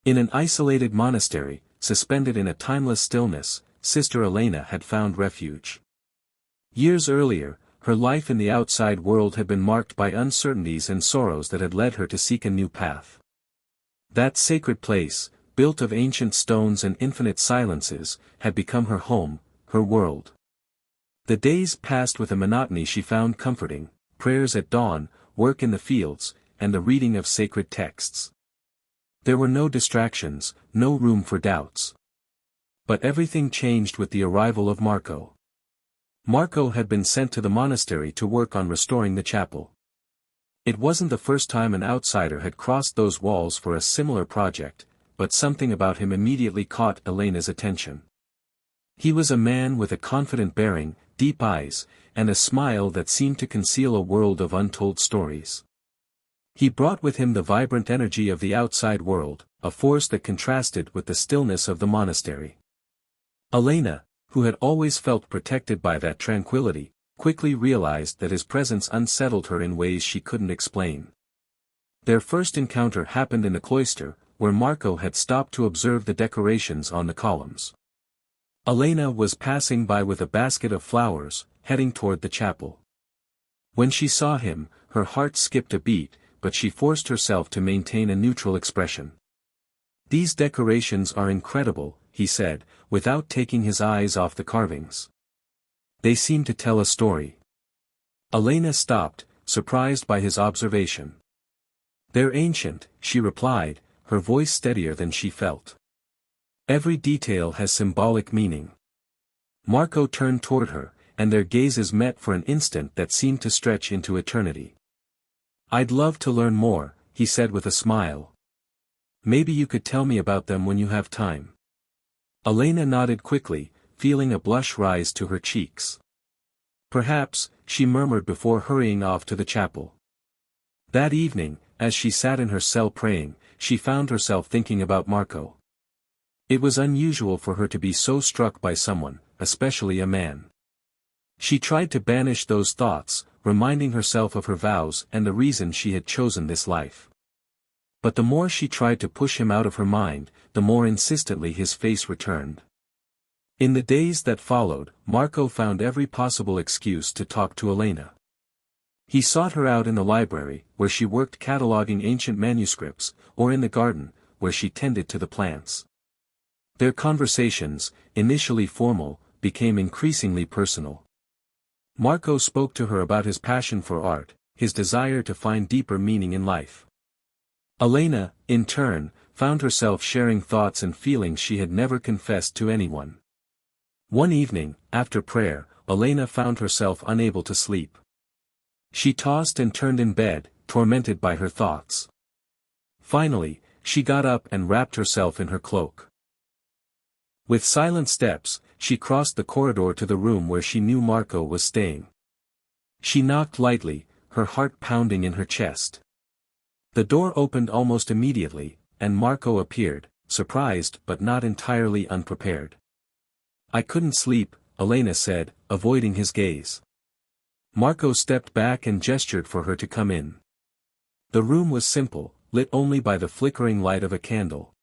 In an isolated monastery, suspended in a timeless stillness, Sister Elena had found refuge. Years earlier, her life in the outside world had been marked by uncertainties and sorrows that had led her to seek a new path. That sacred place, built of ancient stones and infinite silences, had become her home, her world. The days passed with a monotony she found comforting: prayers at dawn, work in the fields, and the reading of sacred texts. There were no distractions, no room for doubts. But everything changed with the arrival of Marco. Marco had been sent to the monastery to work on restoring the chapel. It wasn't the first time an outsider had crossed those walls for a similar project, but something about him immediately caught Elena's attention. He was a man with a confident bearing, deep eyes, and a smile that seemed to conceal a world of untold stories. He brought with him the vibrant energy of the outside world, a force that contrasted with the stillness of the monastery. Elena, who had always felt protected by that tranquility, quickly realized that his presence unsettled her in ways she couldn't explain. Their first encounter happened in the cloister, where Marco had stopped to observe the decorations on the columns. Elena was passing by with a basket of flowers, heading toward the chapel. When she saw him, her heart skipped a beat, but she forced herself to maintain a neutral expression. "These decorations are incredible," he said, without taking his eyes off the carvings. "They seem to tell a story." Elena stopped, surprised by his observation. "They're ancient," she replied, her voice steadier than she felt. "Every detail has symbolic meaning." Marco turned toward her, and their gazes met for an instant that seemed to stretch into eternity. "I'd love to learn more," he said with a smile. "Maybe you could tell me about them when you have time." Elena nodded quickly, feeling a blush rise to her cheeks. "Perhaps," she murmured before hurrying off to the chapel. That evening, as she sat in her cell praying, she found herself thinking about Marco. It was unusual for her to be so struck by someone, especially a man. She tried to banish those thoughts, reminding herself of her vows and the reason she had chosen this life. But the more she tried to push him out of her mind, the more insistently his face returned. In the days that followed, Marco found every possible excuse to talk to Elena. He sought her out in the library, where she worked cataloging ancient manuscripts, or in the garden, where she tended to the plants. Their conversations, initially formal, became increasingly personal. Marco spoke to her about his passion for art, his desire to find deeper meaning in life. Elena, in turn, found herself sharing thoughts and feelings she had never confessed to anyone. One evening, after prayer, Elena found herself unable to sleep. She tossed and turned in bed, tormented by her thoughts. Finally, she got up and wrapped herself in her cloak. With silent steps, she crossed the corridor to the room where she knew Marco was staying. She knocked lightly, her heart pounding in her chest. The door opened almost immediately, and Marco appeared, surprised but not entirely unprepared. "I couldn't sleep," Elena said, avoiding his gaze. Marco stepped back and gestured for her to come in. The room was simple, lit only by the flickering light of a candle.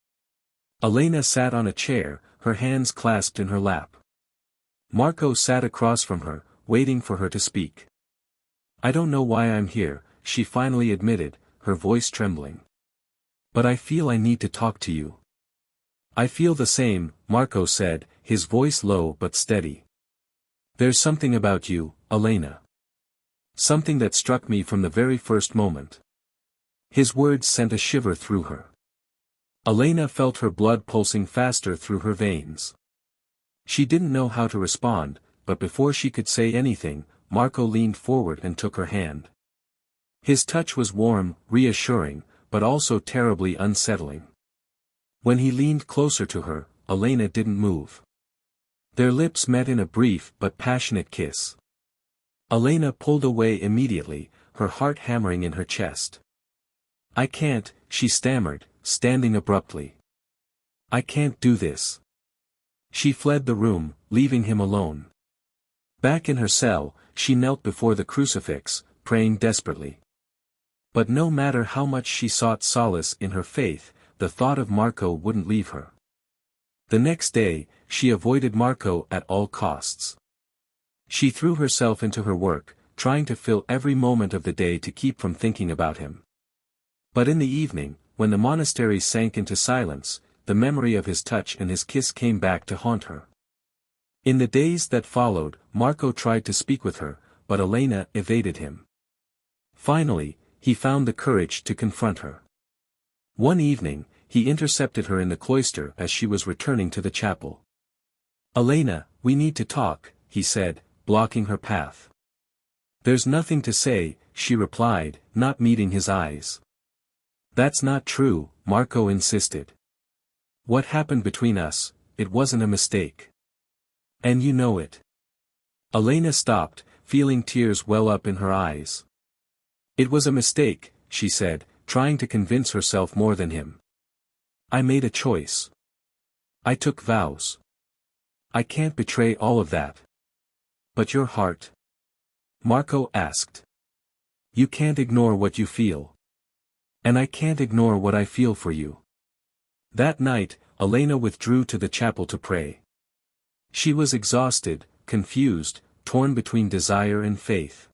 Elena sat on a chair, her hands clasped in her lap. Marco sat across from her, waiting for her to speak. "I don't know why I'm here," she finally admitted, her voice trembling. "But I feel I need to talk to you." "I feel the same," Marco said, his voice low but steady. "There's something about you, Elena. Something that struck me from the very first moment." His words sent a shiver through her. Elena felt her blood pulsing faster through her veins. She didn't know how to respond, but before she could say anything, Marco leaned forward and took her hand. His touch was warm, reassuring, but also terribly unsettling. When he leaned closer to her, Elena didn't move. Their lips met in a brief but passionate kiss. Elena pulled away immediately, her heart hammering in her chest. "I can't," she stammered, standing abruptly. "I can't do this." She fled the room, leaving him alone. Back in her cell, she knelt before the crucifix, praying desperately. But no matter how much she sought solace in her faith, the thought of Marco wouldn't leave her. The next day, she avoided Marco at all costs. She threw herself into her work, trying to fill every moment of the day to keep from thinking about him. But in the evening, when the monastery sank into silence, the memory of his touch and his kiss came back to haunt her. In the days that followed, Marco tried to speak with her, but Elena evaded him. Finally, he found the courage to confront her. One evening, he intercepted her in the cloister as she was returning to the chapel. "Elena, we need to talk," he said, blocking her path. "There's nothing to say," she replied, not meeting his eyes. "That's not true," Marco insisted. "What happened between us, it wasn't a mistake. And you know it." Elena stopped, feeling tears well up in her eyes. "It was a mistake," she said, trying to convince herself more than him. "I made a choice. I took vows. I can't betray all of that." "But your heart?" Marco asked. "You can't ignore what you feel. And I can't ignore what I feel for you." That night, Elena withdrew to the chapel to pray. She was exhausted, confused, torn between desire and faith.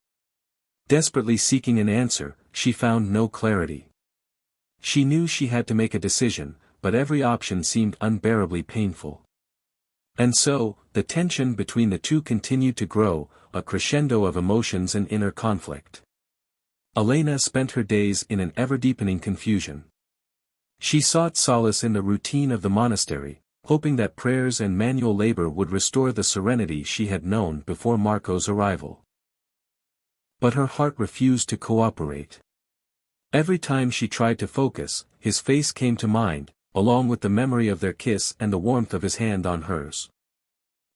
Desperately seeking an answer, she found no clarity. She knew she had to make a decision, but every option seemed unbearably painful. And so, the tension between the two continued to grow, a crescendo of emotions and inner conflict. Elena spent her days in an ever-deepening confusion. She sought solace in the routine of the monastery, hoping that prayers and manual labor would restore the serenity she had known before Marco's arrival. But her heart refused to cooperate. Every time she tried to focus, his face came to mind, along with the memory of their kiss and the warmth of his hand on hers.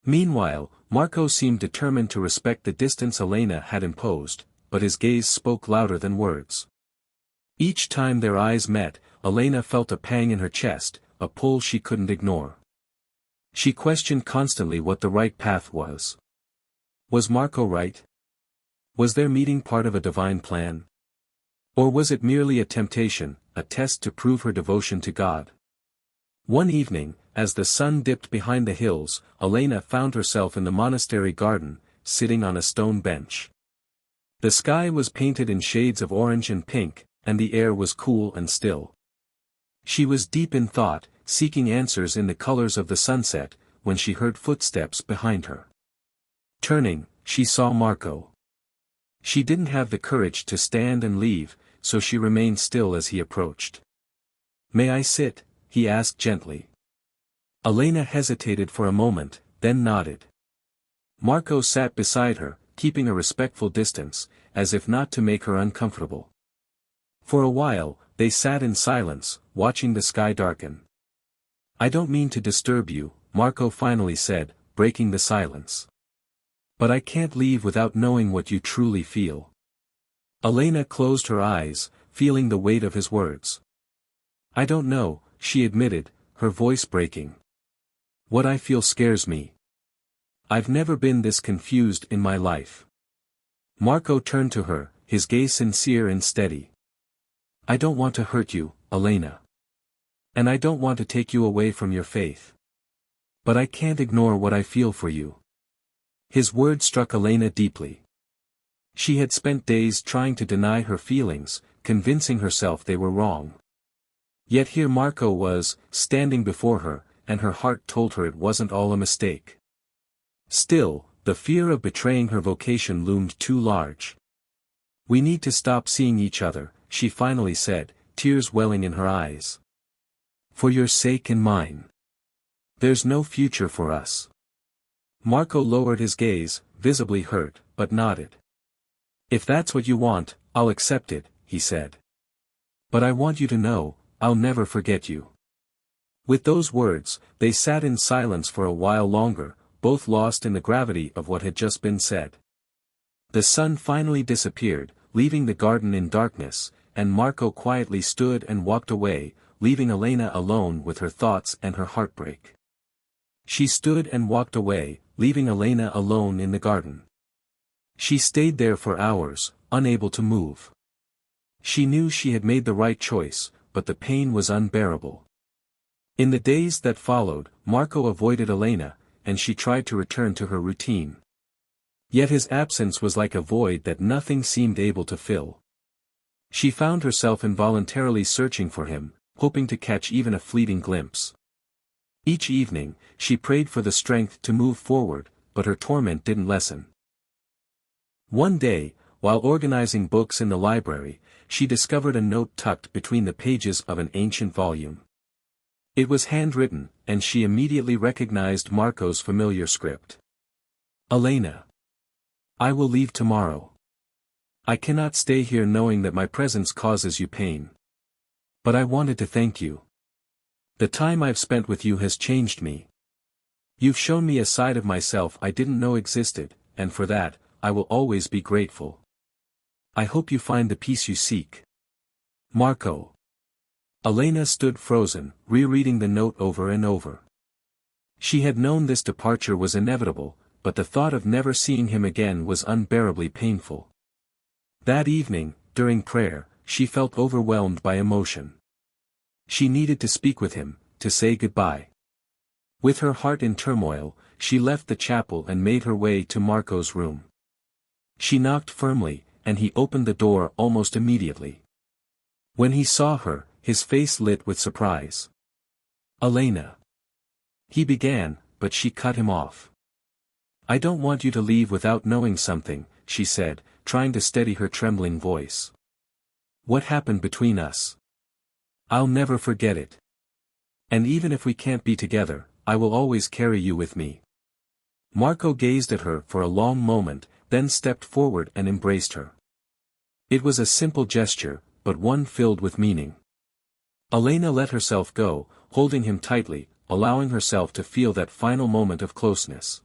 Meanwhile, Marco seemed determined to respect the distance Elena had imposed, but his gaze spoke louder than words. Each time their eyes met, Elena felt a pang in her chest, a pull she couldn't ignore. She questioned constantly what the right path was. Was Marco right? Was their meeting part of a divine plan? Or was it merely a temptation, a test to prove her devotion to God? One evening, as the sun dipped behind the hills, Elena found herself in the monastery garden, sitting on a stone bench. The sky was painted in shades of orange and pink, and the air was cool and still. She was deep in thought, seeking answers in the colors of the sunset, when she heard footsteps behind her. Turning, she saw Marco. She didn't have the courage to stand and leave, so she remained still as he approached. "May I sit?" he asked gently. Elena hesitated for a moment, then nodded. Marco sat beside her, keeping a respectful distance, as if not to make her uncomfortable. For a while, they sat in silence, watching the sky darken. "I don't mean to disturb you," Marco finally said, breaking the silence. "But I can't leave without knowing what you truly feel." Elena closed her eyes, feeling the weight of his words. "I don't know," she admitted, her voice breaking. "What I feel scares me. I've never been this confused in my life." Marco turned to her, his gaze sincere and steady. "I don't want to hurt you, Elena. And I don't want to take you away from your faith. But I can't ignore what I feel for you." His words struck Elena deeply. She had spent days trying to deny her feelings, convincing herself they were wrong. Yet here Marco was, standing before her, and her heart told her it wasn't all a mistake. Still, the fear of betraying her vocation loomed too large. "We need to stop seeing each other," she finally said, tears welling in her eyes. "For your sake and mine. There's no future for us." Marco lowered his gaze, visibly hurt, but nodded. "If that's what you want, I'll accept it," he said. "But I want you to know, I'll never forget you." With those words, they sat in silence for a while longer, both lost in the gravity of what had just been said. The sun finally disappeared, leaving the garden in darkness, and Marco quietly stood and walked away, leaving Elena alone with her thoughts and her heartbreak. She stood and walked away, leaving Elena alone in the garden. She stayed there for hours, unable to move. She knew she had made the right choice, but the pain was unbearable. In the days that followed, Marco avoided Elena, and she tried to return to her routine. Yet his absence was like a void that nothing seemed able to fill. She found herself involuntarily searching for him, hoping to catch even a fleeting glimpse. Each evening, she prayed for the strength to move forward, but her torment didn't lessen. One day, while organizing books in the library, she discovered a note tucked between the pages of an ancient volume. It was handwritten, and she immediately recognized Marco's familiar script. Elena. I will leave tomorrow. I cannot stay here knowing that my presence causes you pain. But I wanted to thank you. The time I've spent with you has changed me. You've shown me a side of myself I didn't know existed, and for that, I will always be grateful. I hope you find the peace you seek. Marco. Elena stood frozen, rereading the note over and over. She had known this departure was inevitable, but the thought of never seeing him again was unbearably painful. That evening, during prayer, she felt overwhelmed by emotion. She needed to speak with him, to say goodbye. With her heart in turmoil, she left the chapel and made her way to Marco's room. She knocked firmly, and he opened the door almost immediately. When he saw her, his face lit with surprise. Elena. He began, but she cut him off. I don't want you to leave without knowing something, she said, trying to steady her trembling voice. What happened between us? I'll never forget it. And even if we can't be together, I will always carry you with me. Marco gazed at her for a long moment, then stepped forward and embraced her. It was a simple gesture, but one filled with meaning. Elena let herself go, holding him tightly, allowing herself to feel that final moment of closeness.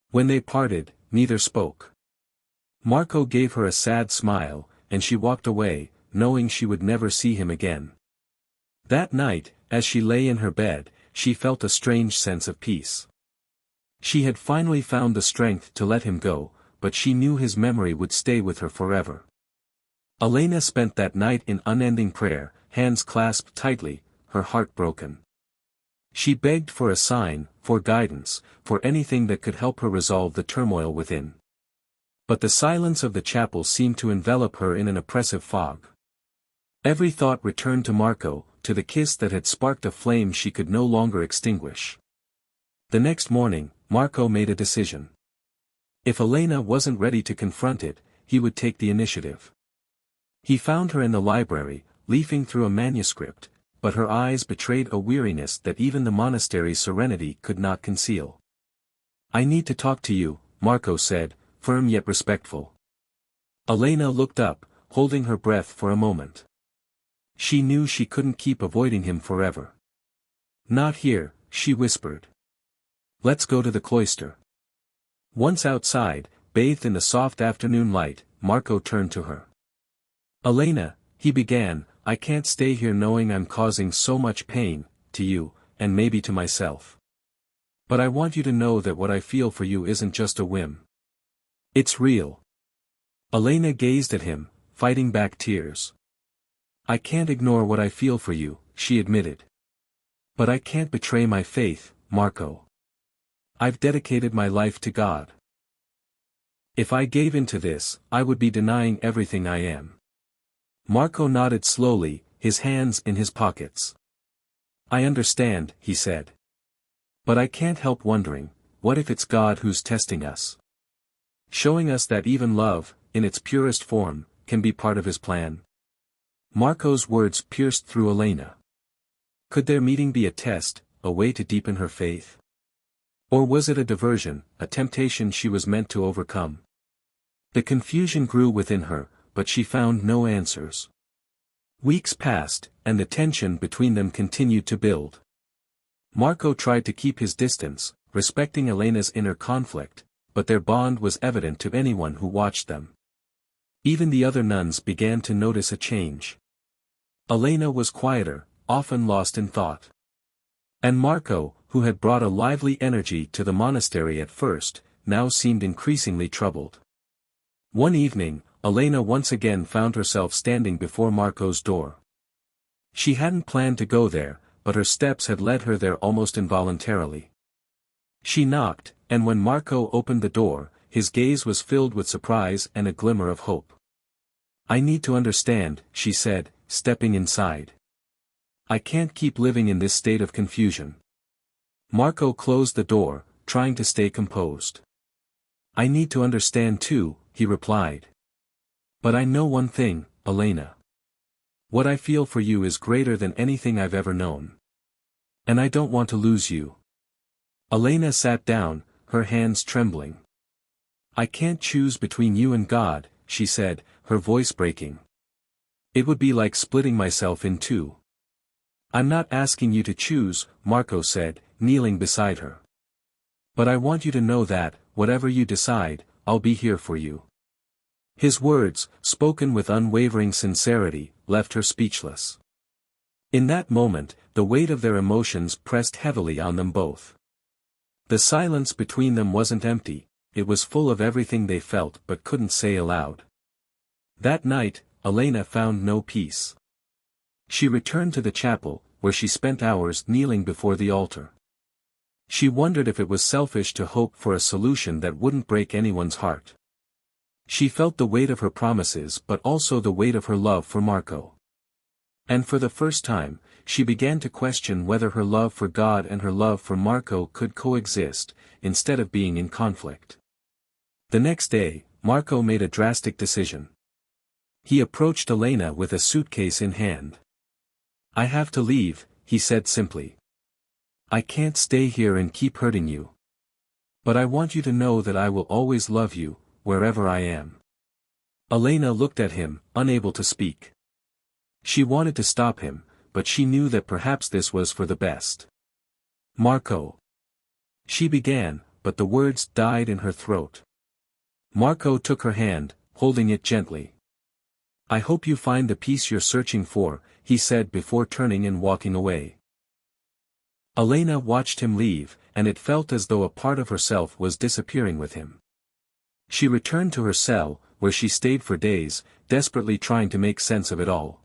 When they parted, neither spoke. Marco gave her a sad smile, and she walked away, knowing she would never see him again. That night, as she lay in her bed, she felt a strange sense of peace. She had finally found the strength to let him go, but she knew his memory would stay with her forever. Elena spent that night in unending prayer, hands clasped tightly, her heart broken. She begged for a sign, for guidance, for anything that could help her resolve the turmoil within. But the silence of the chapel seemed to envelop her in an oppressive fog. Every thought returned to Marco, to the kiss that had sparked a flame she could no longer extinguish. The next morning, Marco made a decision. If Elena wasn't ready to confront it, he would take the initiative. He found her in the library, leafing through a manuscript, but her eyes betrayed a weariness that even the monastery's serenity could not conceal. I need to talk to you, Marco said, firm yet respectful. Elena looked up, holding her breath for a moment. She knew she couldn't keep avoiding him forever. Not here, she whispered. Let's go to the cloister. Once outside, bathed in the soft afternoon light, Marco turned to her. Elena, he began, I can't stay here knowing I'm causing so much pain, to you, and maybe to myself. But I want you to know that what I feel for you isn't just a whim. It's real. Elena gazed at him, fighting back tears. I can't ignore what I feel for you, she admitted. But I can't betray my faith, Marco. I've dedicated my life to God. If I gave in to this, I would be denying everything I am. Marco nodded slowly, his hands in his pockets. I understand, he said. But I can't help wondering, what if it's God who's testing us? Showing us that even love, in its purest form, can be part of his plan? Marco's words pierced through Elena. Could their meeting be a test, a way to deepen her faith? Or was it a diversion, a temptation she was meant to overcome? The confusion grew within her, but she found no answers. Weeks passed, and the tension between them continued to build. Marco tried to keep his distance, respecting Elena's inner conflict, but their bond was evident to anyone who watched them. Even the other nuns began to notice a change. Elena was quieter, often lost in thought. And Marco, who had brought a lively energy to the monastery at first, now seemed increasingly troubled. One evening, Elena once again found herself standing before Marco's door. She hadn't planned to go there, but her steps had led her there almost involuntarily. She knocked, and when Marco opened the door, his gaze was filled with surprise and a glimmer of hope. "I need to understand," she said, stepping inside. "I can't keep living in this state of confusion." Marco closed the door, trying to stay composed. "I need to understand too," he replied. "But I know one thing, Elena. What I feel for you is greater than anything I've ever known. And I don't want to lose you." Elena sat down, her hands trembling. "I can't choose between you and God," she said, her voice breaking. "It would be like splitting myself in two." "I'm not asking you to choose," Marco said, kneeling beside her. "But I want you to know that, whatever you decide, I'll be here for you." His words, spoken with unwavering sincerity, left her speechless. In that moment, the weight of their emotions pressed heavily on them both. The silence between them wasn't empty, it was full of everything they felt but couldn't say aloud. That night, Elena found no peace. She returned to the chapel, where she spent hours kneeling before the altar. She wondered if it was selfish to hope for a solution that wouldn't break anyone's heart. She felt the weight of her promises but also the weight of her love for Marco. And for the first time, she began to question whether her love for God and her love for Marco could coexist, instead of being in conflict. The next day, Marco made a drastic decision. He approached Elena with a suitcase in hand. "I have to leave," he said simply. "I can't stay here and keep hurting you. But I want you to know that I will always love you, wherever I am." Elena looked at him, unable to speak. She wanted to stop him, but she knew that perhaps this was for the best. "Marco." She began, but the words died in her throat. Marco took her hand, holding it gently. "I hope you find the peace you're searching for," he said before turning and walking away. Elena watched him leave, and it felt as though a part of herself was disappearing with him. She returned to her cell, where she stayed for days, desperately trying to make sense of it all.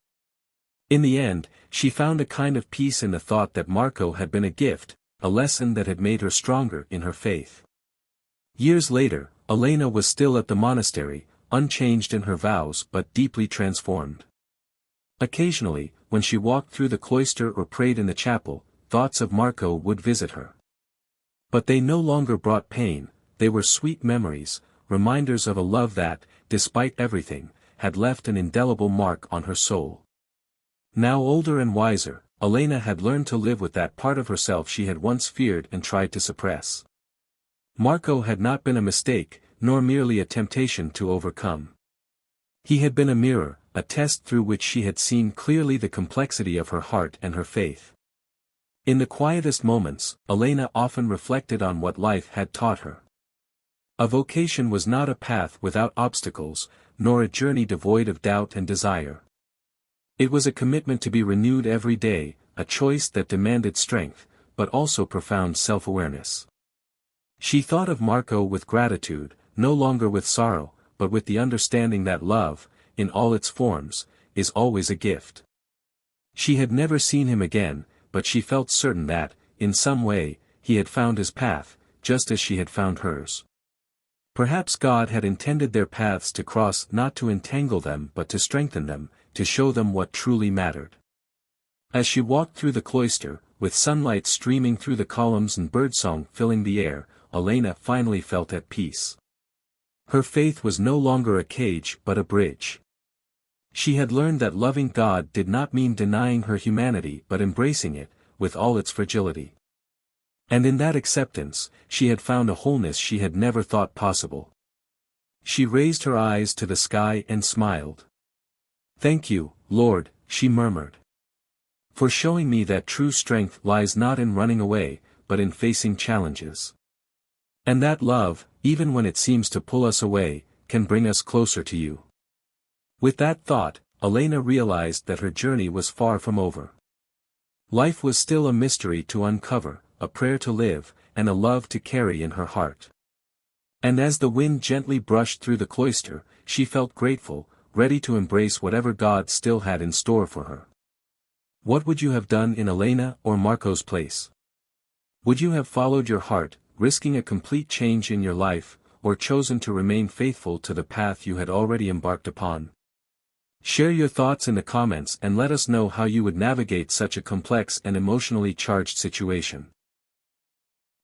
In the end, she found a kind of peace in the thought that Marco had been a gift, a lesson that had made her stronger in her faith. Years later, Elena was still at the monastery, unchanged in her vows but deeply transformed. Occasionally, when she walked through the cloister or prayed in the chapel, thoughts of Marco would visit her. But they no longer brought pain, they were sweet memories, reminders of a love that, despite everything, had left an indelible mark on her soul. Now older and wiser, Elena had learned to live with that part of herself she had once feared and tried to suppress. Marco had not been a mistake, nor merely a temptation to overcome. He had been a mirror, a test through which she had seen clearly the complexity of her heart and her faith. In the quietest moments, Elena often reflected on what life had taught her. A vocation was not a path without obstacles, nor a journey devoid of doubt and desire. It was a commitment to be renewed every day, a choice that demanded strength, but also profound self-awareness. She thought of Marco with gratitude, no longer with sorrow, but with the understanding that love, in all its forms, is always a gift. She had never seen him again, but she felt certain that, in some way, he had found his path, just as she had found hers. Perhaps God had intended their paths to cross not to entangle them but to strengthen them, to show them what truly mattered. As she walked through the cloister, with sunlight streaming through the columns and birdsong filling the air, Elena finally felt at peace. Her faith was no longer a cage but a bridge. She had learned that loving God did not mean denying her humanity but embracing it, with all its fragility. And in that acceptance, she had found a wholeness she had never thought possible. She raised her eyes to the sky and smiled. "Thank you, Lord," she murmured, "for showing me that true strength lies not in running away, but in facing challenges. And that love, even when it seems to pull us away, can bring us closer to you." With that thought, Elena realized that her journey was far from over. Life was still a mystery to uncover, a prayer to live, and a love to carry in her heart. And as the wind gently brushed through the cloister, she felt grateful, ready to embrace whatever God still had in store for her. What would you have done in Elena or Marco's place? Would you have followed your heart, risking a complete change in your life, or chosen to remain faithful to the path you had already embarked upon? Share your thoughts in the comments and let us know how you would navigate such a complex and emotionally charged situation.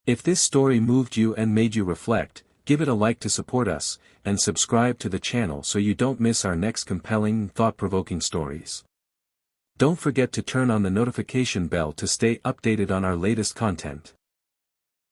If this story moved you and made you reflect, give it a like to support us, and subscribe to the channel so you don't miss our next compelling, thought-provoking stories. Don't forget to turn on the notification bell to stay updated on our latest content.